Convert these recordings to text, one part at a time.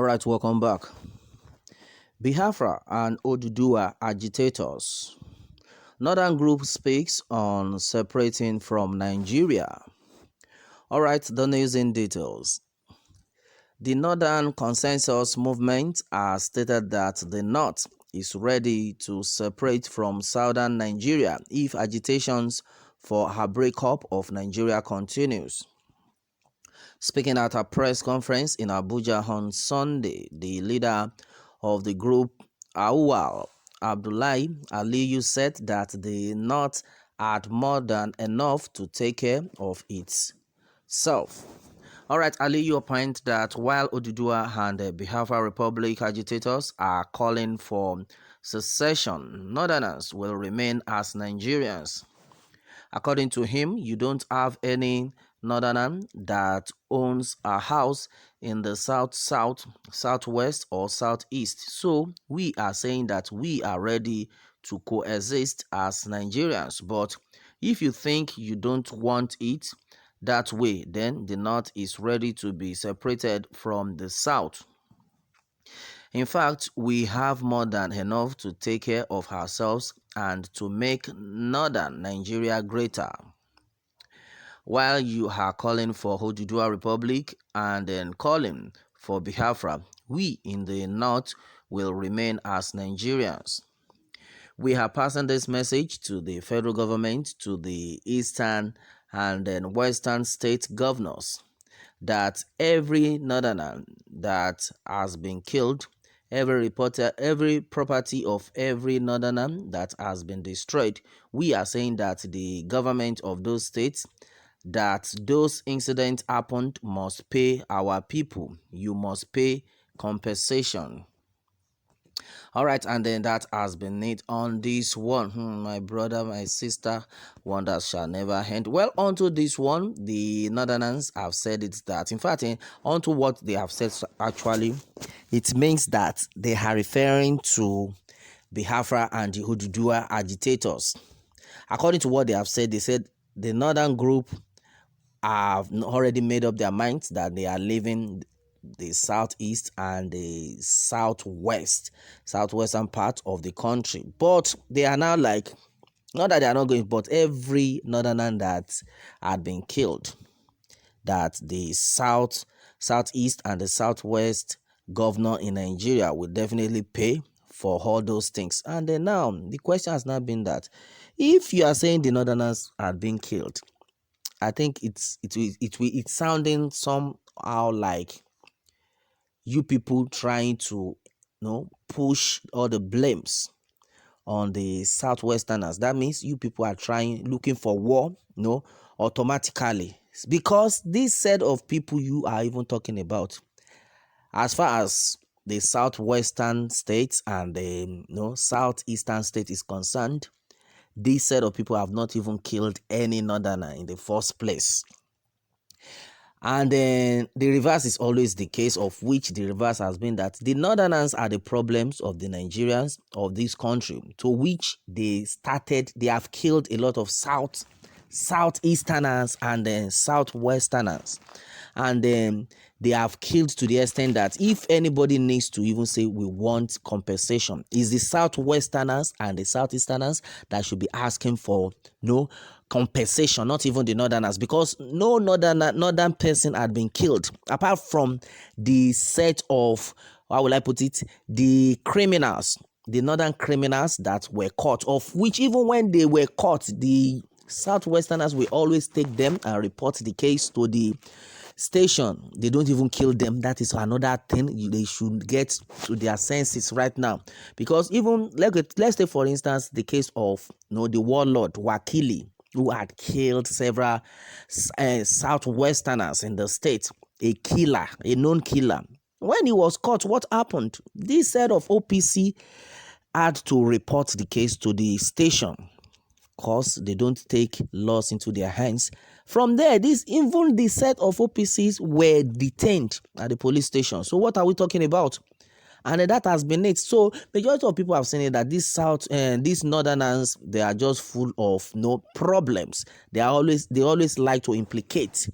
Alright, welcome back. Biafra and Oduduwa agitators. Northern group speaks on separating from Nigeria. Alright, the news in details. The Northern Consensus Movement has stated that the North is ready to separate from Southern Nigeria if agitations for a breakup of Nigeria continues. Speaking at a press conference in Abuja on Sunday, the leader of the group, Awal Abdullahi Aliyu, said that the North had more than enough to take care of itself. Alright, Aliyu opined that while Oduduwa and the Biafra Republic agitators are calling for secession, Northerners will remain as Nigerians. According to him, you don't have any Northerner that owns a house in the south, southwest, or southeast. So we are saying that we are ready to coexist as Nigerians. But if you think you don't want it that way, then the North is ready to be separated from the South. In fact, we have more than enough to take care of ourselves and to make Northern Nigeria greater. While you are calling for Oduduwa Republic and then calling for Biafra, we in the North will remain as Nigerians. We are passing this message to the federal government, to the eastern and then western state governors, that every Northerner that has been killed, every property of every Northerner that has been destroyed, we are saying that the government of those states, that those incidents happened, must pay our people. You must pay compensation. All right, and then that has been it on this one. My brother, my sister, wonders shall never end. Well, onto this one, the Northerners have said it that, in fact, onto what they have said, actually, it means that they are referring to Biafra and the Oduduwa agitators. According to what they have said, they said the Northern group have already made up their minds that they are leaving the southeast and the southwestern part of the country, but they are now like, not that they are not going, but every Northerner that had been killed, that the southeast and the southwest governor in Nigeria will definitely pay for all those things. And then now the question has not been that if you are saying the Northerners are being killed, I think it's sounding somehow like you people trying to, push all the blames on the Southwesterners. That means you people are looking for war, automatically. Because this set of people you are even talking about, as far as the southwestern states and the southeastern state is concerned, this set of people have not even killed any Northerner in the first place. And then the reverse is always the case, of which the reverse has been that the Northerners are the problems of the Nigerians of this country, to which they have killed a lot of southeasterners and then southwesterners. And then they have killed to the extent that if anybody needs to even say we want compensation, it's the southwesterners and the southeasterners that should be asking for compensation, not even the Northerners, because no northern person had been killed apart from the set of, how will I put it, the criminals, the northern criminals that were caught, of which even when they were caught, the southwesterners will always take them and report the case to the station. They don't even kill them. That is another thing. They should get to their senses right now, because even let's take for instance the case of the warlord Kîlliñg, who had killed several southwesterners in the state, a known killer. When he was caught, what happened? This set of OPC had to report the case to the station, because they don't take laws into their hands. From there, even the set of OPCs were detained at the police station. So what are we talking about? And that has been it. So majority of people have seen it that these Northerners, they are just full of no problems. They always like to implicate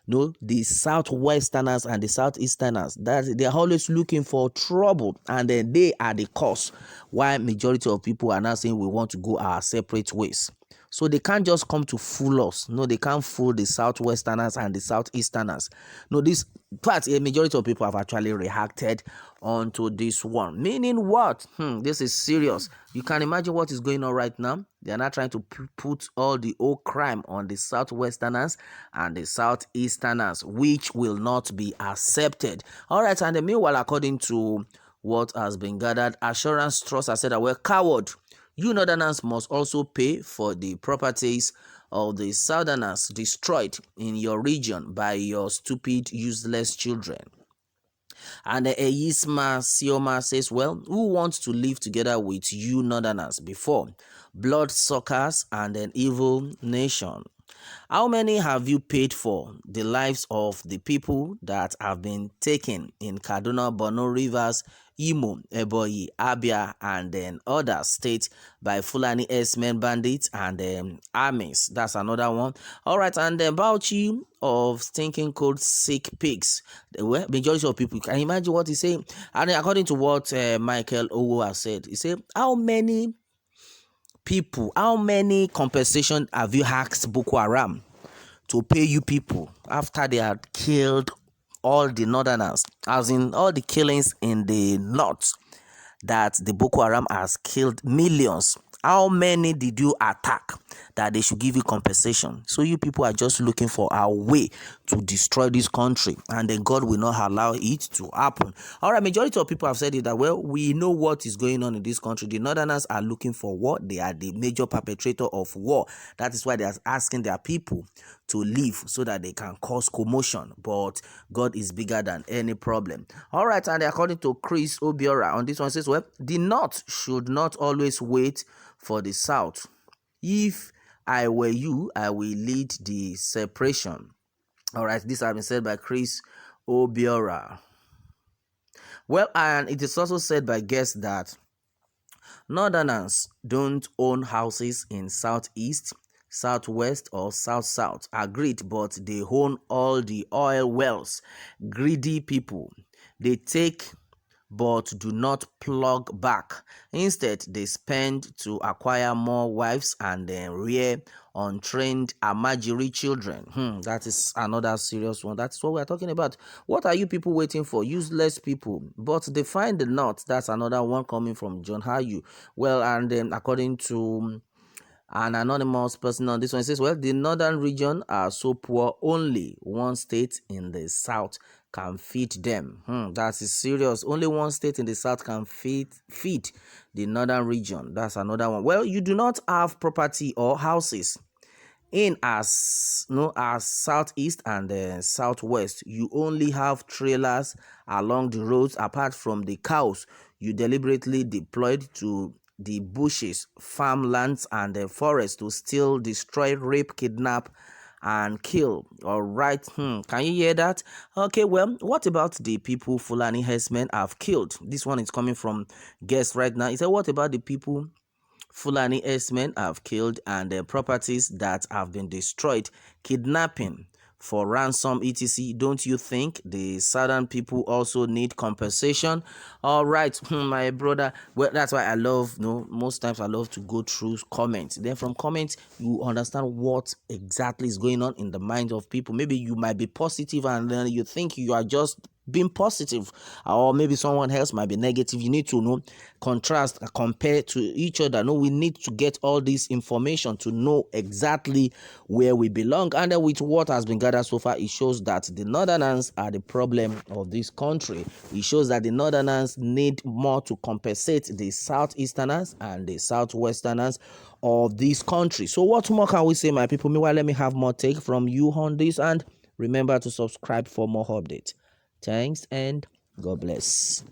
No, the southwesterners and the southeasterners, that they are always looking for trouble, and then they are the cause why majority of people are now saying we want to go our separate ways. So they can't just come to fool us. No, they can't fool the southwesterners and the southeasterners. No, this part, a majority of people have actually reacted onto this one. Meaning what? This is serious. You can imagine what is going on right now. They are not trying to put all the old crime on the southwesterners and the southeasterners, which will not be accepted. All right, and meanwhile, according to what has been gathered, Assurance Trust has said that we're coward. You northerners must also pay for the properties of the southerners destroyed in your region by your stupid, useless children. And Eyisma Sioma says, well, who wants to live together with you northerners before? Bloodsuckers and an evil nation. How many have you paid for the lives of the people that have been taken in Kaduna, Borno, Rivers, Imo, Ebonyi, Abia, and then other states by Fulani S-men bandits and armies? That's another one. All right, and then Bauchi of stinking cold sick pigs. The majority of people, can you imagine what he's saying? And according to what Michael Owo has said, he said, how many compensation have you asked Boko Haram to pay you people after they had killed all the northerners, as in all the killings in the north that the Boko Haram has killed millions? How many did you attack that they should give you compensation? So you people are just looking for a way to destroy this country, and then God will not allow it to happen. All right, majority of people have said it that, well, we know what is going on in this country. The northerners are looking for war. They are the major perpetrator of war. That is why they are asking their people to leave so that they can cause commotion. But God is bigger than any problem. All right, and according to Chris Obiora on this one says, well, the north should not always wait for the south. If I were you, I will lead the separation. All right, this has been said by Chris Obiora. Well, and it is also said by guests that northerners don't own houses in southeast, southwest, or south. Agreed, but they own all the oil wells. Greedy people. They take but do not plug back. Instead, they spend to acquire more wives and then rear untrained Amajiri children. That is another serious one. That's what we're talking about. What are you people waiting for? Useless people. But they find the knot. That's another one coming from John Hayu. Well, and then according to an anonymous person on this one, says, well, the northern region are so poor, only one state in the south can feed them. That is serious. Only one state in the south can feed the northern region. That's another one. Well, you do not have property or houses in as southeast and southwest. You only have trailers along the roads. Apart from the cows you deliberately deployed to the bushes, farmlands, and the forest to steal, destroy, rape, kidnap, and kill. All right, can you hear that? Okay, well, what about the people Fulani herdsmen have killed? This one is coming from guest right now. He said, what about the people Fulani herdsmen have killed and the properties that have been destroyed, kidnapping for ransom, etc.? Don't you think the southern people also need compensation? All right, my brother. Well, that's why I love, most times I love to go through comments. Then from comments, you understand what exactly is going on in the minds of people. Maybe you might be positive and then you think you are just being positive, or maybe someone else might be negative. You need to contrast, compare to each other. We need to get all this information to know exactly where we belong. And then with what has been gathered so far, it shows that the northerners are the problem of this country. It shows that the northerners need more to compensate the southeasterners and the southwesterners of this country. So what more can we say, my people? Meanwhile, let me have more take from you on this, and remember to subscribe for more updates. Thanks and God bless.